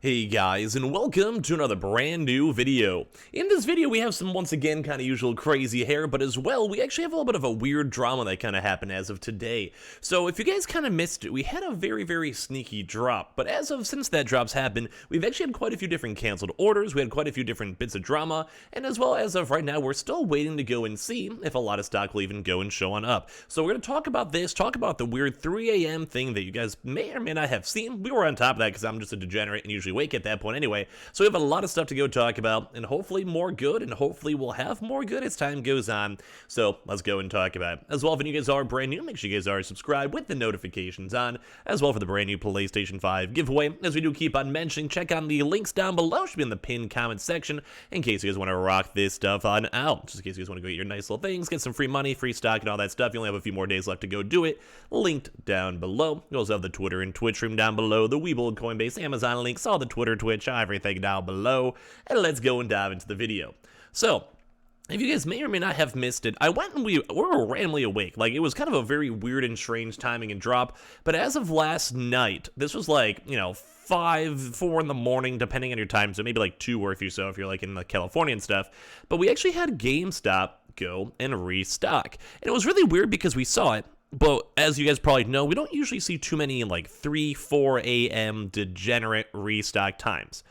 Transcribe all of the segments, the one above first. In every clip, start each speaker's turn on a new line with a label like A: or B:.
A: Hey guys, and welcome to another brand new video. In this video we have some, once again, kind of usual crazy hair, but as well we actually have a little bit of a weird drama that kind of happened as of today. So if you guys kind of missed it, we had a very sneaky drop, but since that drop's happened, we've actually had quite a few different canceled orders, we had quite a few different bits of drama, and as well as of right now we're still waiting to go and see if a lot of stock will even go and show on up. So we're going to talk about this, talk about the weird 3 a.m. thing that you guys may or may not have seen. We were on top of that because I'm just a degenerate and usually wake at that point anyway, so we have a lot of stuff to go talk about, and hopefully more good, and hopefully we'll have more good as time goes on. So let's go and talk about it. As well, if you guys are brand new, make sure you guys are subscribed with the notifications on, as well for the brand new PlayStation 5 giveaway. As we do keep on mentioning, check on the links down below, should be in the pinned comment section, in case you guys want to rock this stuff on out, just in case you guys want to go get your nice little things, get some free money, free stock, and all that stuff. You only have a few more days left to go do it, linked down below. You also have the Twitter and Twitch room down below, the Webull, Coinbase, Amazon links, all the Twitter, Twitch, everything down below, and let's go and dive into the video. So, if you guys may or may not have missed it, I went and we were randomly awake. Like, it was kind of a very weird and strange timing and drop, but as of last night, this was like, 4 in the morning, depending on your time, so maybe like 2 or if you're like in like California and stuff, but we actually had Gamestop go and restock, and it was really weird because we saw it. But as you guys probably know, we don't usually see too many like 3-4 a.m. degenerate restock times.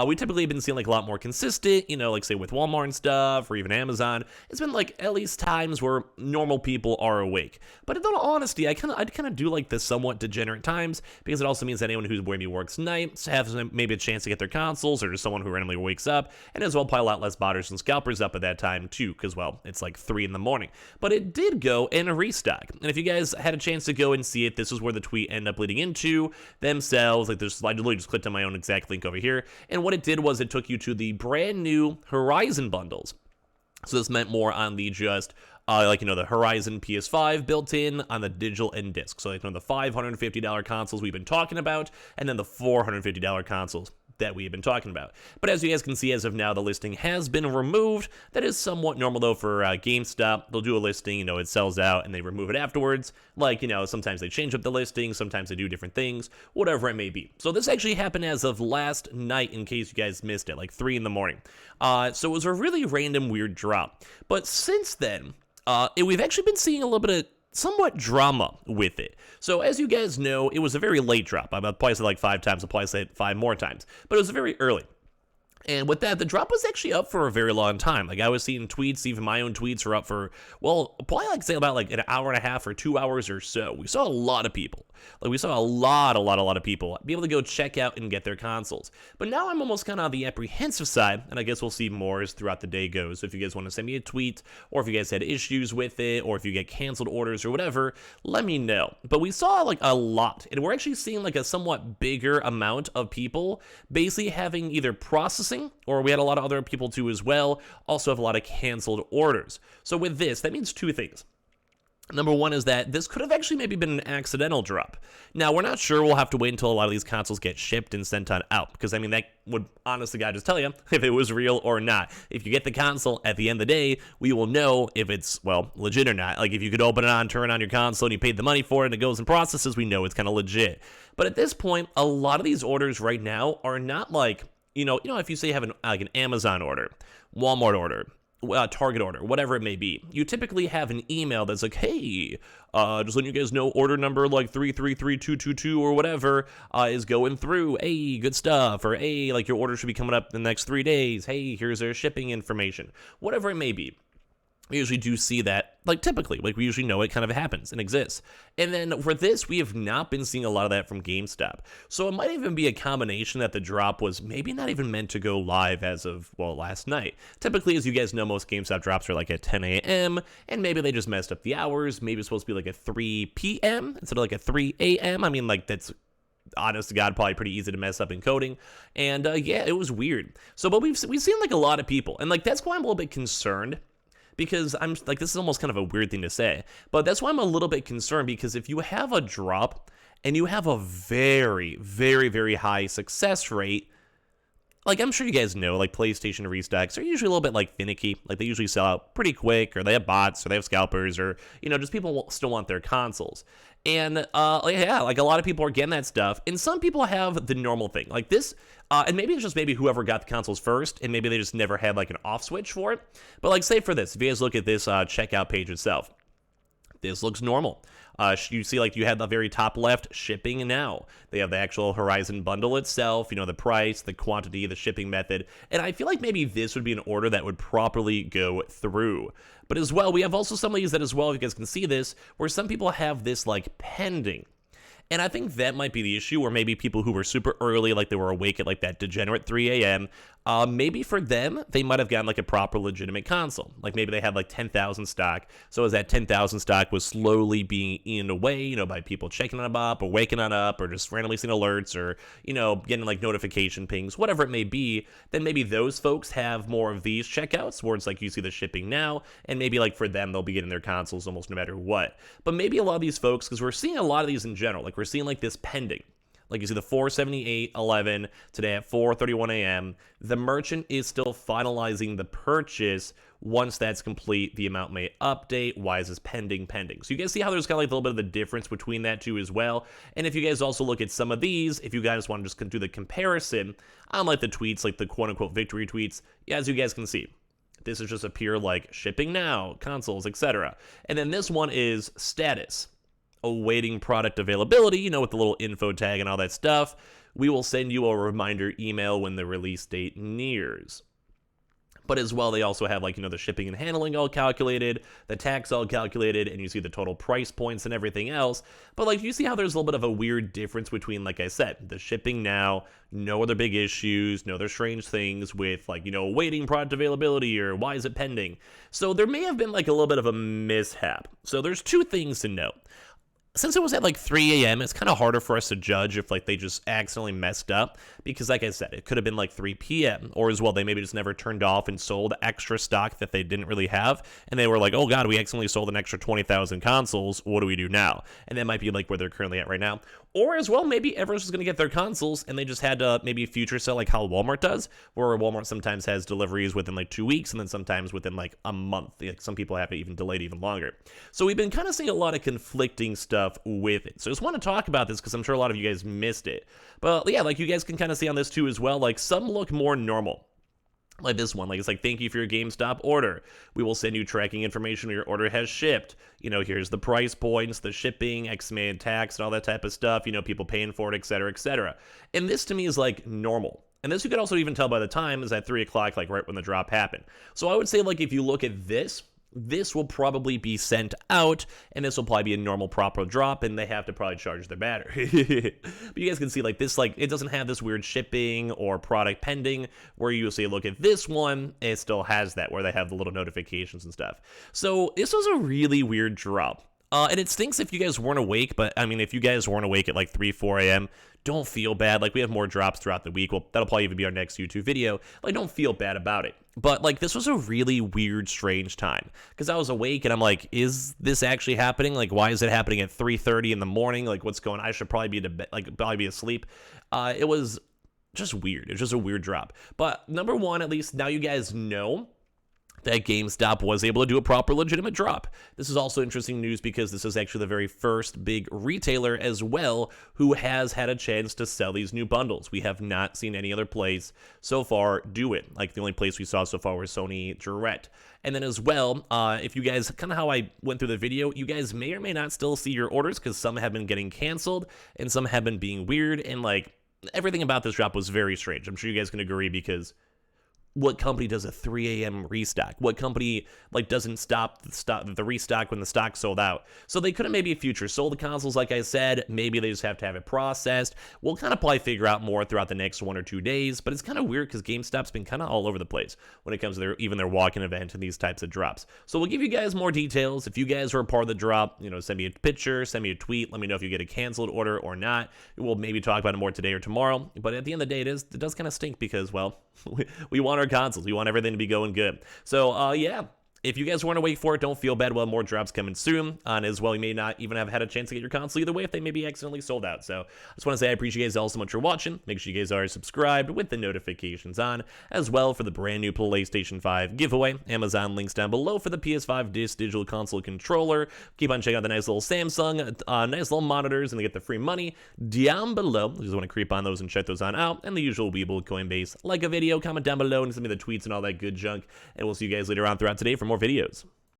A: We typically have been seeing like a lot more consistent, like say with Walmart and stuff, or even Amazon. It's been like at least times where normal people are awake. But in all honesty, I kind of do like the somewhat degenerate times, because it also means that anyone who's maybe works nights has maybe a chance to get their consoles, or just someone who randomly wakes up, and as well probably a lot less botters and scalpers up at that time too, because well, it's like 3 in the morning. But it did go in a restock, and if you guys had a chance to go and see it, this is where the tweet ended up leading into themselves. Like I literally just clicked on my own exact link over here, and what it did was it took you to the brand new Horizon bundles. So this meant more on the just the Horizon PS5 built in on the digital and disc. So the $550 consoles we've been talking about, and then the $450 consoles that we have been talking about. But as you guys can see, as of now, the listing has been removed. That is somewhat normal though for GameStop. They'll do a listing, it sells out and they remove it afterwards. Like, sometimes they change up the listing, sometimes they do different things, whatever it may be. So this actually happened as of last night, in case you guys missed it, like 3 in the morning. So it was a really random, weird drop. But since then, we've actually been seeing a little bit of somewhat drama with it. So as you guys know, it was a very late drop. I've probably said like 5 times, I'll probably say it 5 more times, but it was very early. And with that, the drop was actually up for a very long time. Like, I was seeing tweets, even my own tweets are up for, well, probably like say about like an hour and a half or 2 hours or so. We saw a lot of people. Like, we saw a lot of people be able to go check out and get their consoles. But now I'm almost kind of on the apprehensive side, and I guess we'll see more as throughout the day goes. So if you guys want to send me a tweet, or if you guys had issues with it, or if you get canceled orders or whatever, let me know. But we saw like a lot, and we're actually seeing like a somewhat bigger amount of people basically having either processing, or we had a lot of other people too as well, also have a lot of canceled orders. So with this, that means 2 things. Number one is that this could have actually maybe been an accidental drop. Now, we're not sure. We'll have to wait until a lot of these consoles get shipped and sent on out, because, that would, honestly, God, just tell you if it was real or not. If you get the console, at the end of the day, we will know if it's, well, legit or not. Like, if you could open it on, turn on your console, and you paid the money for it, and it goes and processes, we know it's kind of legit. But at this point, a lot of these orders right now are not like, if you say you have an Amazon order, Walmart order, Target order, whatever it may be, you typically have an email that's like, hey, just letting you guys know, order number like 333222 or whatever is going through. Hey, good stuff. Or hey, like your order should be coming up in the next 3 days. Hey, here's their shipping information. Whatever it may be. We usually do see that, like typically, like we usually know it kind of happens and exists. And then for this, we have not been seeing a lot of that from GameStop. So it might even be a combination that the drop was maybe not even meant to go live as of, well, last night. Typically, as you guys know, most GameStop drops are like at 10 a.m. and maybe they just messed up the hours. Maybe it's supposed to be like at 3 p.m. instead of like at 3 a.m. Like that's, honest to God, probably pretty easy to mess up in coding. And yeah, it was weird. So, but we've seen like a lot of people, and like that's why I'm a little bit concerned. Because I'm like, this is almost kind of a weird thing to say, but that's why I'm a little bit concerned, because if you have a drop and you have a very high success rate, like, I'm sure you guys know, like, PlayStation restocks are usually a little bit, like, finicky. Like, they usually sell out pretty quick, or they have bots, or they have scalpers, or, you know, just people still want their consoles. And, like, yeah, like, a lot of people are getting that stuff, and some people have the normal thing. Like, this, and maybe it's just maybe whoever got the consoles first, and maybe they just never had, like, an off switch for it. But, like, say for this, if you guys look at this checkout page itself, this looks normal. You see, like, you have the very top left, shipping now. They have the actual Horizon bundle itself, you know, the price, the quantity, the shipping method, and I feel like maybe this would be an order that would properly go through. But as well, we have also some of these that as well, if you guys can see this, where some people have this, like, pending. And I think that might be the issue, or maybe people who were super early, like they were awake at like that degenerate 3 a.m., maybe for them, they might have gotten like a proper legitimate console. Like maybe they had like 10,000 stock. So as that 10,000 stock was slowly being eaten away, you know, by people checking on up or waking on up or just randomly seeing alerts or, you know, getting like notification pings, whatever it may be, then maybe those folks have more of these checkouts where it's like you see the shipping now, and maybe like for them, they'll be getting their consoles almost no matter what. But maybe a lot of these folks, because we're seeing a lot of these in general, like we're seeing like this pending. Like you see the 478.11 today at 4:31 a.m. The merchant is still finalizing the purchase. Once that's complete, the amount may update. Why is this pending? So you guys see how there's kind of like a little bit of the difference between that two as well. And if you guys also look at some of these, if you guys want to just do the comparison on like the tweets, like the quote unquote victory tweets, as you guys can see, this is just a pure like shipping now, consoles, etc. And then this one is status, awaiting product availability, you know, with the little info tag and all that stuff. We will send you a reminder email when the release date nears. But as well, they also have like, you know, the shipping and handling all calculated, the tax all calculated, and you see the total price points and everything else. But like, you see how there's a little bit of a weird difference between, like I said, the shipping now, no other big issues, no other strange things with like, you know, waiting product availability or why is it pending. So there may have been like a little bit of a mishap. So there's two things to note. Since it was at like 3 a.m., it's kind of harder for us to judge if like they just accidentally messed up, because like I said, it could have been like 3 p.m. or as well, they maybe just never turned off and sold extra stock that they didn't really have, and they were like, oh god, we accidentally sold an extra 20,000 consoles, what do we do now? And that might be like where they're currently at right now. Or as well, maybe everyone's just going to get their consoles and they just had to maybe future sell like how Walmart does, where Walmart sometimes has deliveries within like 2 weeks and then sometimes within like a month. Like some people have it even delayed even longer. So we've been kind of seeing a lot of conflicting stuff with it. So I just want to talk about this because I'm sure a lot of you guys missed it. But yeah, like you guys can kind of see on this too as well, like some look more normal. Like this one, like it's like, thank you for your GameStop order. We will send you tracking information when your order has shipped. You know, here's the price points, the shipping, estimated tax, and all that type of stuff. You know, people paying for it, etc., etc. And this to me is like normal. And this you could also even tell by the time is at 3 o'clock, like right when the drop happened. So I would say like if you look at this will probably be sent out, and this will probably be a normal proper drop, and they have to probably charge their battery. But you guys can see like this, like it doesn't have this weird shipping or product pending, where you see look at this one, it still has that, where they have the little notifications and stuff. So this was a really weird drop. And it stinks if you guys weren't awake, but I mean, if you guys weren't awake at like 3, 4 a.m., don't feel bad. Like, we have more drops throughout the week. Well, that'll probably even be our next YouTube video. Like, don't feel bad about it. But, like, this was a really weird, strange time. Because I was awake, and I'm like, is this actually happening? Like, why is it happening at 3:30 in the morning? Like, what's going on? I should probably be to bed, like, probably be asleep. It was just weird. It was just a weird drop. But, number one, at least now you guys know that GameStop was able to do a proper legitimate drop. This is also interesting news because this is actually the very first big retailer as well who has had a chance to sell these new bundles. We have not seen any other place so far do it. Like the only place we saw so far was Sony Direct. And then as well, if you guys, kind of how I went through the video, you guys may or may not still see your orders because some have been getting canceled and some have been being weird, and like everything about this drop was very strange. I'm sure you guys can agree, because what company does a 3 a.m. restock? What company like doesn't stop the restock when the stock's sold out? So they could have maybe future sold the consoles, like I said. Maybe they just have to have it processed. We'll kind of probably figure out more throughout the next 1 or 2 days, but it's kind of weird because GameStop's been kind of all over the place when it comes to their walk-in event and these types of drops. So we'll give you guys more details. If you guys are a part of the drop, you know, send me a picture, send me a tweet, let me know if you get a canceled order or not. We'll maybe talk about it more today or tomorrow. But at the end of the day, it does kind of stink because, well, we want our consoles. We want everything to be going good. So, yeah. If you guys want to wait for it, don't feel bad. We'll have more drops coming soon. And as well, you may not even have had a chance to get your console either way if they may be accidentally sold out. So I just want to say I appreciate you guys all so much for watching. Make sure you guys are subscribed with the notifications on, as well for the brand new PlayStation 5 giveaway. Amazon links down below for the PS5 Digital Console controller. Keep on checking out the nice little Samsung, nice little monitors, and they get the free money down below. You just want to creep on those and check those on out. And the usual Weeble Coinbase. Like a video, comment down below, and send me the tweets and all that good junk. And we'll see you guys later on throughout today for more videos.